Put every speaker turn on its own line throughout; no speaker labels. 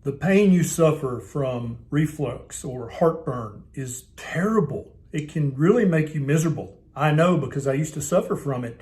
The pain you suffer from reflux or heartburn is terrible. It can really make you miserable. I know because I used to suffer from it.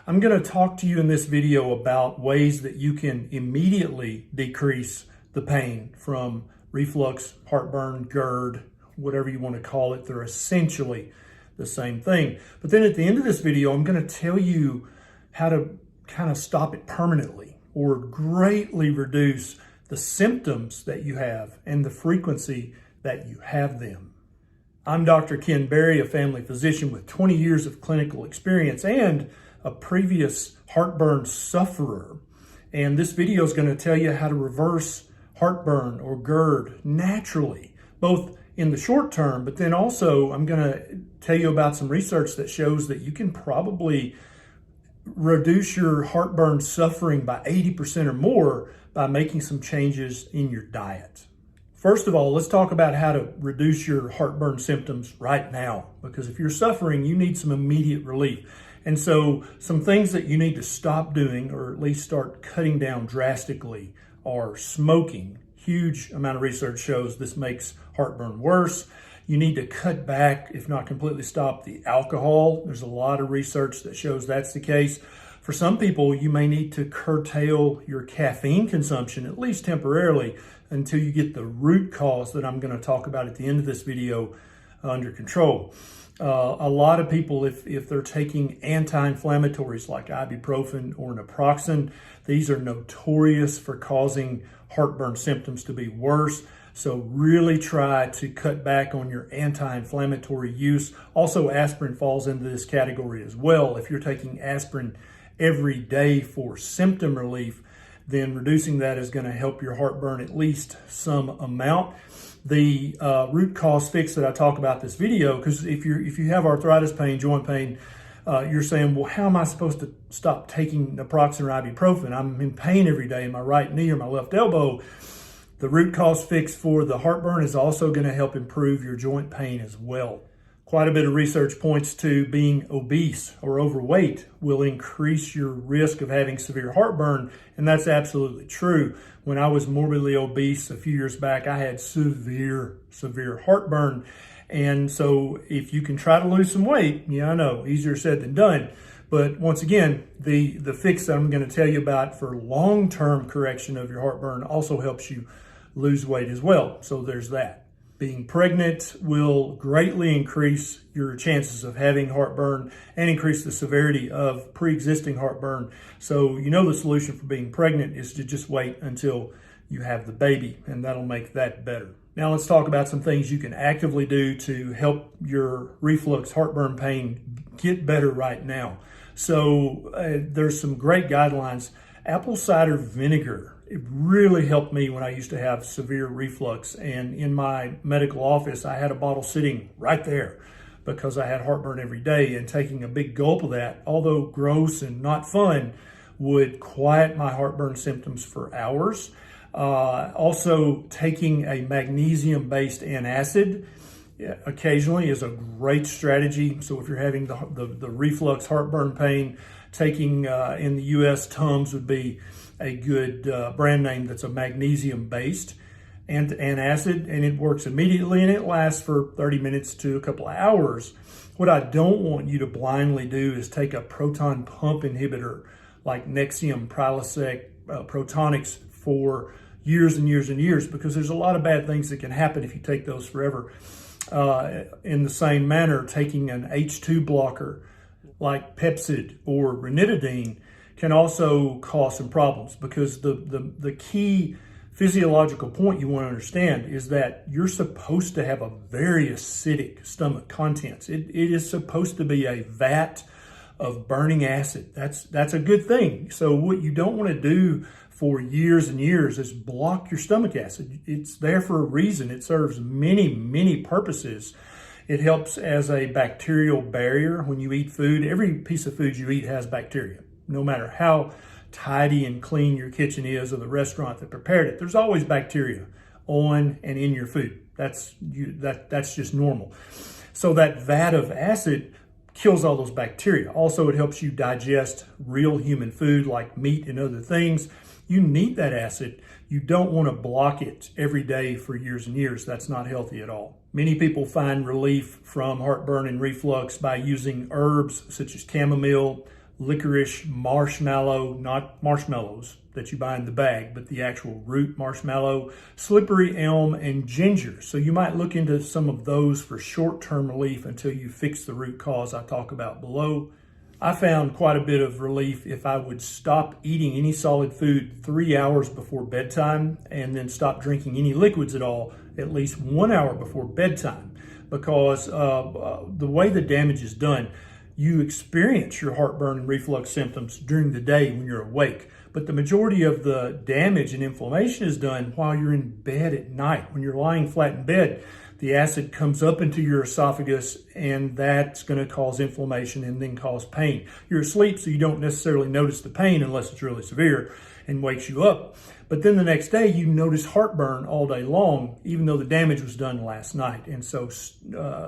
I'm going to talk to you in this video about ways that you can immediately decrease the pain from reflux, heartburn, Gerd, whatever you want to call it. They're essentially the same thing. But then at the end of this video, I'm going to tell you how to kind of stop it permanently or greatly reduce the symptoms that you have and the frequency that you have them. I'm Dr. Ken Berry, a family physician with 20 years of clinical experience and a previous heartburn sufferer. And this video is going to tell you how to reverse heartburn or Gerd naturally, both in the short term, but then also I'm going to tell you about some research that shows that you can probably reduce your heartburn suffering by 80% or more by making some changes in your diet. First of all, let's talk about how to reduce your heartburn symptoms right now, because if you're suffering, you need some immediate relief. And so some things that you need to stop doing, or at least start cutting down drastically, are smoking. Huge amount of research shows this makes heartburn worse. You need to cut back, if not completely stop, the alcohol. There's a lot of research that shows that's the case. For some people, you may need to curtail your caffeine consumption, at least temporarily, until you get the root cause that I'm going to talk about at the end of this video under control. A lot of people, if they're taking anti-inflammatories like ibuprofen or naproxen, these are notorious for causing heartburn symptoms to be worse. So really try to cut back on your anti-inflammatory use. Also, aspirin falls into this category as well. If you're taking aspirin every day for symptom relief, then reducing that is going to help your heartburn at least some amount. The root cause fix that I talk about this video, because if you have arthritis pain, joint pain, you're saying, well, how am I supposed to stop taking naproxen or ibuprofen? I'm in pain every day in my right knee or my left elbow. The root cause fix for the heartburn is also going to help improve your joint pain as well. Quite a bit of research points to being obese or overweight will increase your risk of having severe heartburn, and that's absolutely true. When I was morbidly obese a few years back, I had severe heartburn. And so if you can try to lose some weight, yeah, I know, easier said than done. But once again, the fix that I'm going to tell you about for long-term correction of your heartburn also helps you lose weight as well. So there's that. Being pregnant will greatly increase your chances of having heartburn and increase the severity of pre-existing heartburn. So you know the solution for being pregnant is to just wait until you have the baby, and that'll make that better. Now let's talk about some things you can actively do to help your reflux heartburn pain get better right now. So there's some great guidelines. Apple cider vinegar, it really helped me when I used to have severe reflux. And in my medical office, I had a bottle sitting right there because I had heartburn every day. And taking a big gulp of that, although gross and not fun, would quiet my heartburn symptoms for hours. Also, taking a magnesium-based antacid occasionally is a great strategy. So if you're having the reflux heartburn pain, taking in the US, Tums would be a good brand name that's a magnesium-based antacid, and it works immediately and it lasts for 30 minutes to a couple of hours. What I don't want you to blindly do is take a proton pump inhibitor like Nexium, Prilosec, Protonix for years and years and years, because there's a lot of bad things that can happen if you take those forever. In the same manner, taking an H2 blocker like Pepcid or ranitidine can also cause some problems, because the key physiological point you want to understand is that you're supposed to have a very acidic stomach contents. It is supposed to be a vat of burning acid. That's a good thing. So what you don't want to do for years and years is block your stomach acid. It's there for a reason. It serves many purposes. It helps as a bacterial barrier when you eat food. Every piece of food you eat has bacteria. No matter how tidy and clean your kitchen is or the restaurant that prepared it, there's always bacteria on and in your food. That's just normal. So that vat of acid kills all those bacteria. Also, it helps you digest real human food like meat and other things. You need that acid. You don't want to block it every day for years and years. That's not healthy at all. Many people find relief from heartburn and reflux by using herbs such as chamomile, licorice, marshmallow, not marshmallows that you buy in the bag, but the actual root marshmallow, slippery elm, and ginger. So you might look into some of those for short-term relief until you fix the root cause I talk about below. I found quite a bit of relief if I would stop eating any solid food 3 hours before bedtime and then stop drinking any liquids at all at least 1 hour before bedtime, because the way the damage is done, you experience your heartburn and reflux symptoms during the day when you're awake, but the majority of the damage and inflammation is done while you're in bed at night. When you're lying flat in bed, the acid comes up into your esophagus, and that's going to cause inflammation and then cause pain. You're asleep, so you don't necessarily notice the pain unless it's really severe and wakes you up. But then the next day, you notice heartburn all day long, even though the damage was done last night. And so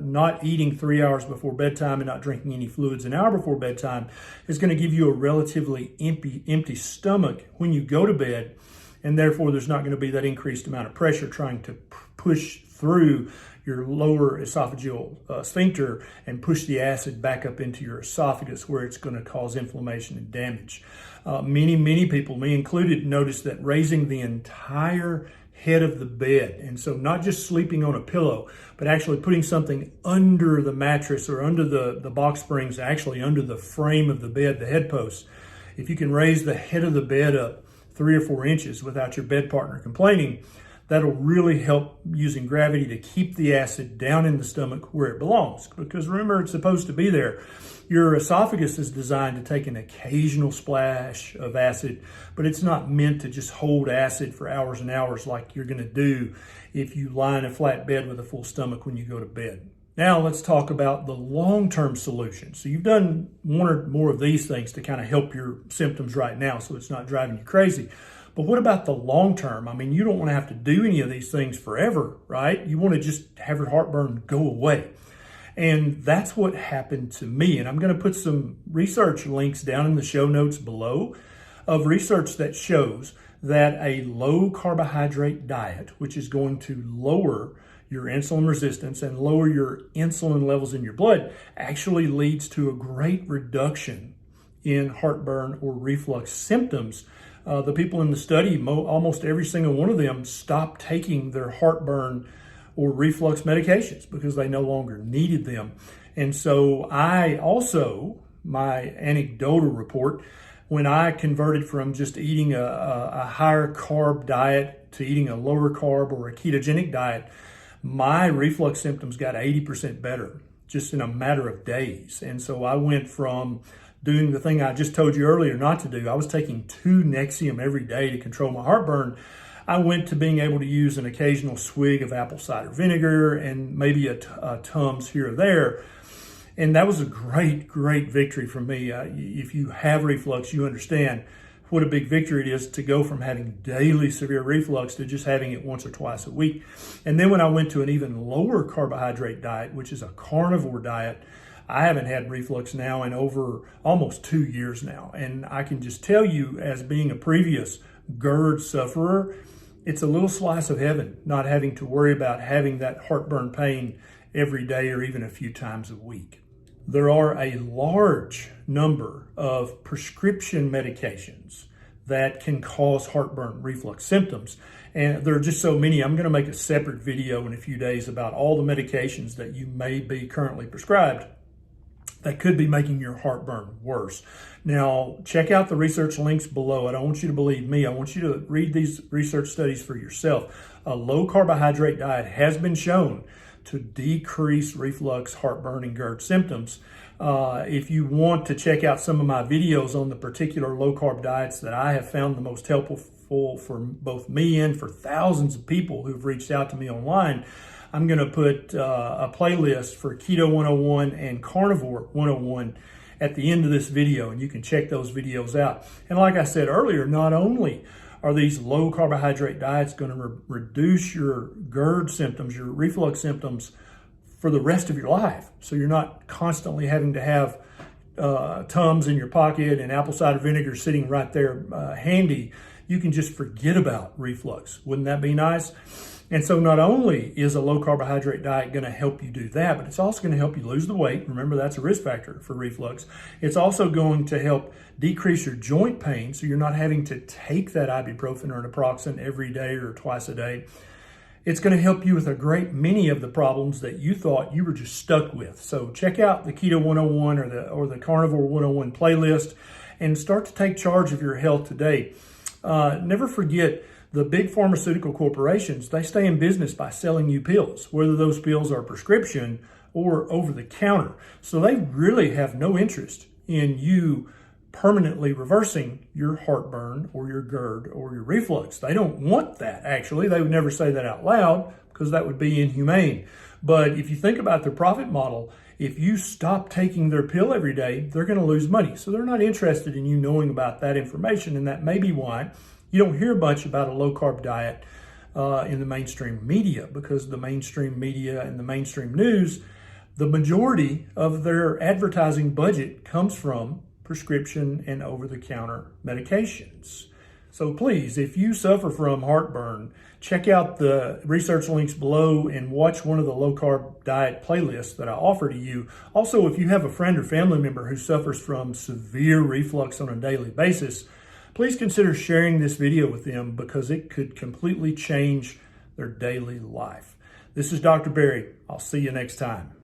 not eating 3 hours before bedtime and not drinking any fluids an hour before bedtime is going to give you a relatively empty stomach when you go to bed. And therefore, there's not going to be that increased amount of pressure trying to push through your lower esophageal sphincter and push the acid back up into your esophagus, where it's going to cause inflammation and damage. Many people, me included, noticed that raising the entire head of the bed, and so not just sleeping on a pillow, but actually putting something under the mattress or under the box springs, actually under the frame of the bed, the head posts. If you can raise the head of the bed up 3 or 4 inches without your bed partner complaining, that'll really help using gravity to keep the acid down in the stomach where it belongs. Because remember, it's supposed to be there. Your esophagus is designed to take an occasional splash of acid, but it's not meant to just hold acid for hours and hours like you're going to do if you lie in a flat bed with a full stomach when you go to bed. Now let's talk about the long-term solution. So you've done one or more of these things to kind of help your symptoms right now so it's not driving you crazy. But what about the long term? I mean, you don't want to have to do any of these things forever, right? You want to just have your heartburn go away. And that's what happened to me. And I'm going to put some research links down in the show notes below of research that shows that a low carbohydrate diet, which is going to lower your insulin resistance and lower your insulin levels in your blood, actually leads to a great reduction in heartburn or reflux symptoms. The people in the study, almost every single one of them stopped taking their heartburn or reflux medications because they no longer needed them. And so I also, my anecdotal report, when I converted from just eating a higher carb diet to eating a lower carb or a ketogenic diet, my reflux symptoms got 80% better just in a matter of days. And so I went from doing the thing I just told you earlier not to do. I was taking 2 Nexium every day to control my heartburn. I went to being able to use an occasional swig of apple cider vinegar and maybe a Tums here or there. And that was a great victory for me. If you have reflux, you understand what a big victory it is to go from having daily severe reflux to just having it once or twice a week. And then when I went to an even lower carbohydrate diet, which is a carnivore diet, I haven't had reflux now in over almost 2 years now. And I can just tell you, as being a previous Gerd sufferer, it's a little slice of heaven not having to worry about having that heartburn pain every day or even a few times a week. There are a large number of prescription medications that can cause heartburn reflux symptoms. And there are just so many. I'm going to make a separate video in a few days about all the medications that you may be currently prescribed that could be making your heartburn worse. Now, check out the research links below. I don't want you to believe me. I want you to read these research studies for yourself. A low carbohydrate diet has been shown to decrease reflux, heartburn, and Gerd symptoms. If you want to check out some of my videos on the particular low carb diets that I have found the most helpful for both me and for thousands of people who've reached out to me online, I'm going to put a playlist for Keto 101 and Carnivore 101 at the end of this video, and you can check those videos out. And like I said earlier, not only are these low carbohydrate diets going to reduce your Gerd symptoms, your reflux symptoms for the rest of your life, so you're not constantly having to have Tums in your pocket and apple cider vinegar sitting right there handy. you can just forget about reflux. Wouldn't that be nice? And so not only is a low carbohydrate diet going to help you do that, but it's also going to help you lose the weight. Remember, that's a risk factor for reflux. It's also going to help decrease your joint pain, so you're not having to take that ibuprofen or naproxen every day or twice a day. It's going to help you with a great many of the problems that you thought you were just stuck with. So check out the Keto 101 or the Carnivore 101 playlist and start to take charge of your health today. Never forget, the big pharmaceutical corporations, they stay in business by selling you pills, whether those pills are prescription or over the counter. So they really have no interest in you permanently reversing your heartburn or your Gerd or your reflux. They don't want that, actually. They would never say that out loud because that would be inhumane. But if you think about their profit model, if you stop taking their pill every day, they're going to lose money. So they're not interested in you knowing about that information, and that may be why you don't hear much about a low-carb diet in the mainstream media, because the mainstream media and the mainstream news, the majority of their advertising budget comes from prescription and over-the-counter medications. So please, if you suffer from heartburn, check out the research links below and watch one of the low-carb diet playlists that I offer to you. Also, if you have a friend or family member who suffers from severe reflux on a daily basis, please consider sharing this video with them because it could completely change their daily life. This is Dr. Barry. I'll see you next time.